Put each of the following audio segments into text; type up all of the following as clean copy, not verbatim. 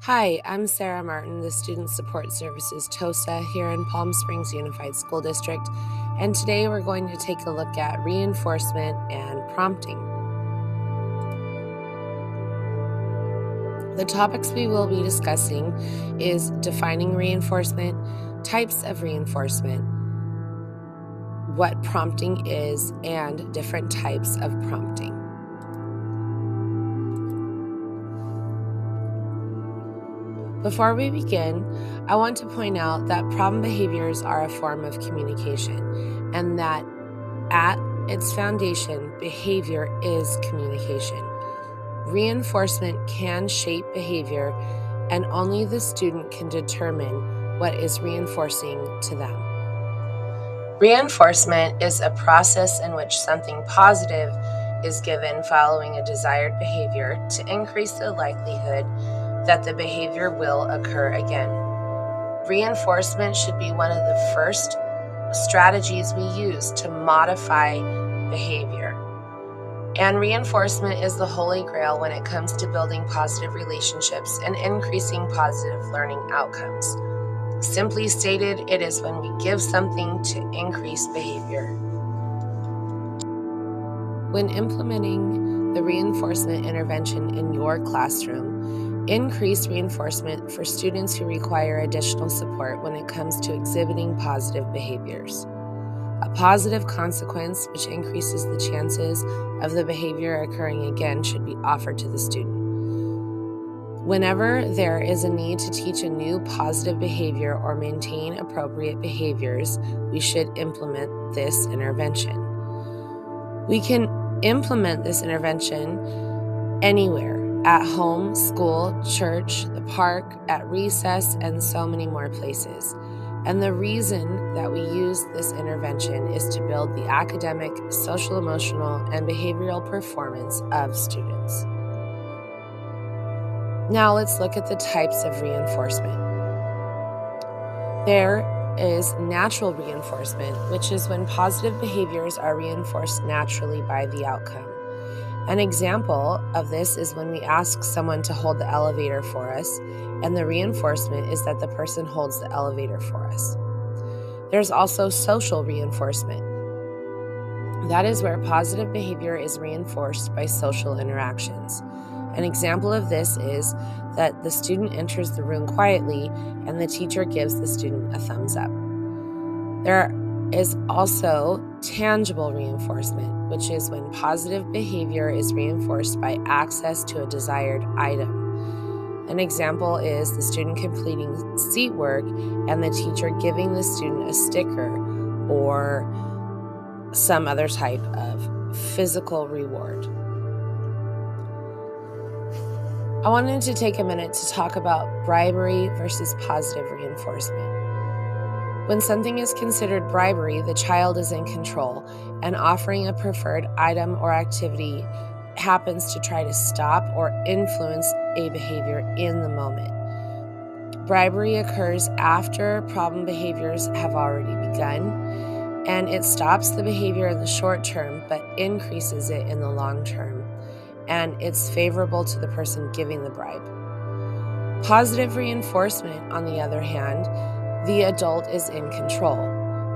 Hi, I'm Sarah Martin, the Student Support Services TOSA here in Palm Springs Unified School District, and today we're going to take a look at reinforcement and prompting. The topics we will be discussing is defining reinforcement, types of reinforcement, what prompting is, and different types of prompting. Before we begin, I want to point out that problem behaviors are a form of communication, and that at its foundation, behavior is communication. Reinforcement can shape behavior, and only the student can determine what is reinforcing to them. Reinforcement is a process in which something positive is given following a desired behavior to increase the likelihood that the behavior will occur again. Reinforcement should be one of the first strategies we use to modify behavior. And reinforcement is the holy grail when it comes to building positive relationships and increasing positive learning outcomes. Simply stated, it is when we give something to increase behavior. When implementing the reinforcement intervention in your classroom, increase reinforcement for students who require additional support when it comes to exhibiting positive behaviors. A positive consequence, which increases the chances of the behavior occurring again, should be offered to the student. Whenever there is a need to teach a new positive behavior or maintain appropriate behaviors, we should implement this intervention. We can implement this intervention anywhere, at home, school, church, the park, at recess, and so many more places. And the reason that we use this intervention is to build the academic, social, emotional, and behavioral performance of students. Now let's look at the types of reinforcement. There is natural reinforcement, which is when positive behaviors are reinforced naturally by the outcome. An example of this is when we ask someone to hold the elevator for us, and the reinforcement is that the person holds the elevator for us. There's also social reinforcement. That is where positive behavior is reinforced by social interactions. An example of this is that the student enters the room quietly and the teacher gives the student a thumbs up. There is also tangible reinforcement, which is when positive behavior is reinforced by access to a desired item. An example is the student completing seat work and the teacher giving the student a sticker or some other type of physical reward. I wanted to take a minute to talk about bribery versus positive reinforcement. When something is considered bribery, the child is in control, and offering a preferred item or activity happens to try to stop or influence a behavior in the moment. Bribery occurs after problem behaviors have already begun, and it stops the behavior in the short term but increases it in the long term, and it's favorable to the person giving the bribe. Positive reinforcement, on the other hand, the adult is in control.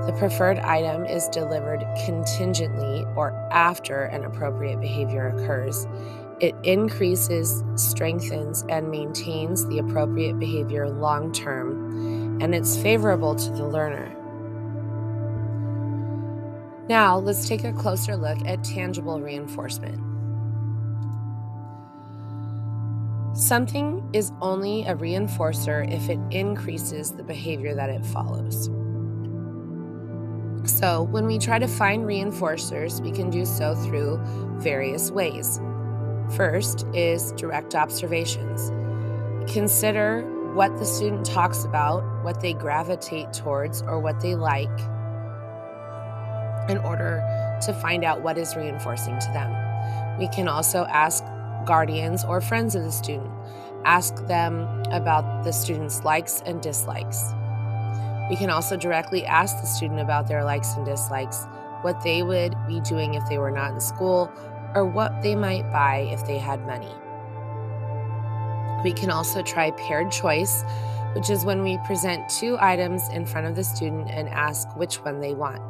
The preferred item is delivered contingently or after an appropriate behavior occurs. It increases, strengthens, and maintains the appropriate behavior long term, and it's favorable to the learner. Now, let's take a closer look at tangible reinforcement. Something is only a reinforcer if it increases the behavior that it follows. So, when we try to find reinforcers, we can do so through various ways. First is direct observations. Consider what the student talks about, what they gravitate towards, or what they like in order to find out what is reinforcing to them. We can also ask guardians or friends of the student. Ask them about the student's likes and dislikes. We can also directly ask the student about their likes and dislikes, what they would be doing if they were not in school, or what they might buy if they had money. We can also try paired choice, which is when we present two items in front of the student and ask which one they want.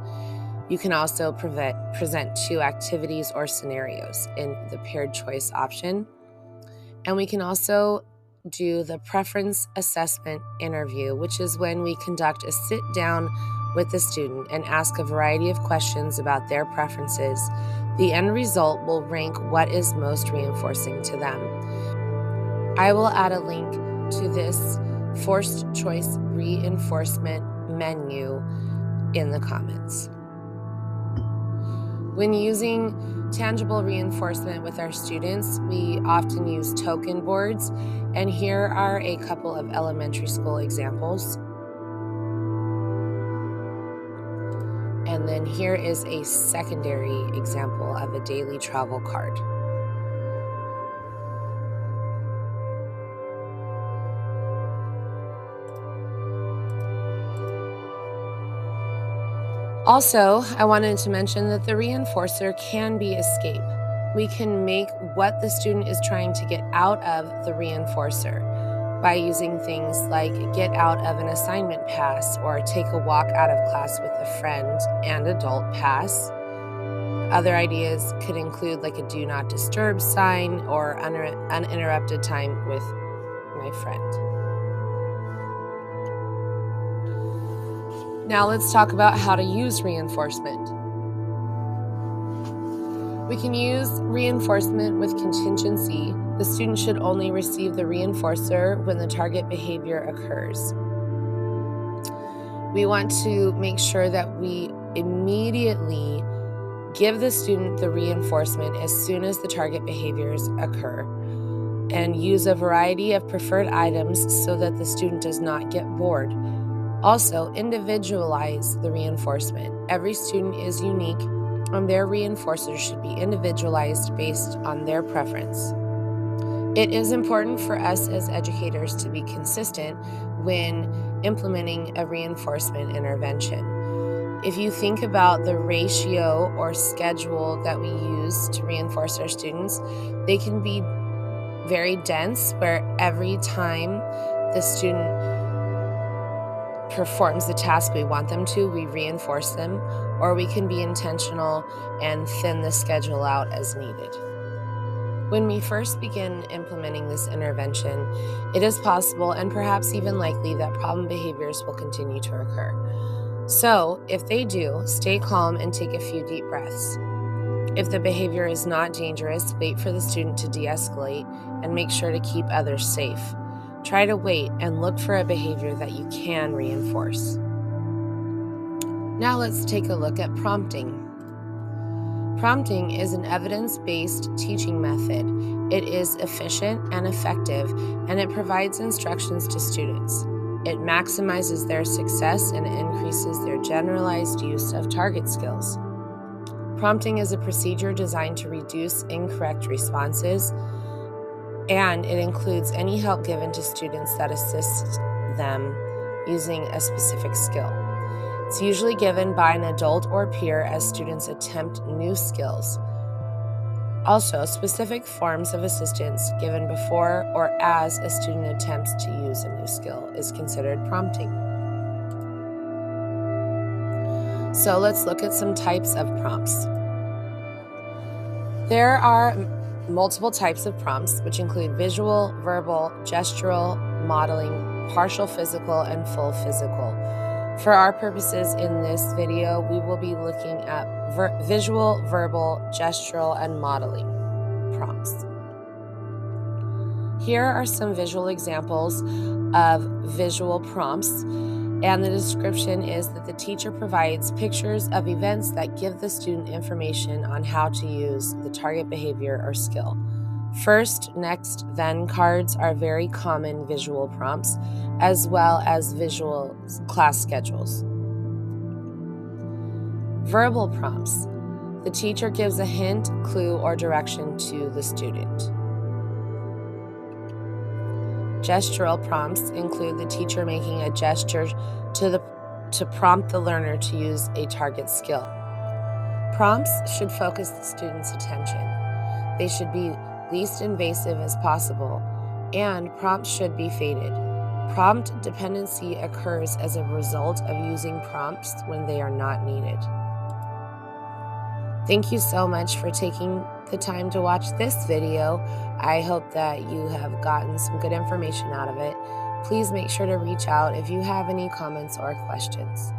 You can also present two activities or scenarios in the paired choice option. And we can also do the preference assessment interview, which is when we conduct a sit down with the student and ask a variety of questions about their preferences. The end result will rank what is most reinforcing to them. I will add a link to this forced choice reinforcement menu in the comments. When using tangible reinforcement with our students, we often use token boards, and here are a couple of elementary school examples. And then here is a secondary example of a daily travel card. Also, I wanted to mention that the reinforcer can be escape. We can make what the student is trying to get out of the reinforcer by using things like get out of an assignment pass or take a walk out of class with a friend and adult pass. Other ideas could include like a do not disturb sign or uninterrupted time with my friend. Now let's talk about how to use reinforcement. We can use reinforcement with contingency. The student should only receive the reinforcer when the target behavior occurs. We want to make sure that we immediately give the student the reinforcement as soon as the target behaviors occur, and use a variety of preferred items so that the student does not get bored. Also, individualize the reinforcement. Every student is unique, and their reinforcers should be individualized based on their preference. It is important for us as educators to be consistent when implementing a reinforcement intervention. If you think about the ratio or schedule that we use to reinforce our students, they can be very dense, where every time the student performs the task we want them to, we reinforce them, or we can be intentional and thin the schedule out as needed. When we first begin implementing this intervention, it is possible and perhaps even likely that problem behaviors will continue to occur. So, if they do, stay calm and take a few deep breaths. If the behavior is not dangerous, wait for the student to de-escalate and make sure to keep others safe. Try to wait and look for a behavior that you can reinforce. Now let's take a look at prompting. Prompting is an evidence-based teaching method. It is efficient and effective, and it provides instructions to students. It maximizes their success and increases their generalized use of target skills. Prompting is a procedure designed to reduce incorrect responses, and it includes any help given to students that assists them using a specific skill. It's usually given by an adult or peer as students attempt new skills. Also, specific forms of assistance given before or as a student attempts to use a new skill is considered prompting. So let's look at some types of prompts. There are multiple types of prompts, which include visual, verbal, gestural, modeling, partial physical, and full physical. For our purposes in this video, we will be looking at visual, verbal, gestural, and modeling prompts. Here are some visual examples of visual prompts, and the description is that the teacher provides pictures of events that give the student information on how to use the target behavior or skill. First, next, then cards are very common visual prompts, as well as visual class schedules. Verbal prompts. The teacher gives a hint, clue, or direction to the student. Gestural prompts include the teacher making a gesture to prompt the learner to use a target skill. Prompts should focus the student's attention. They should be least invasive as possible, and prompts should be faded. Prompt dependency occurs as a result of using prompts when they are not needed. Thank you so much for taking the time to watch this video. I hope that you have gotten some good information out of it. Please make sure to reach out if you have any comments or questions.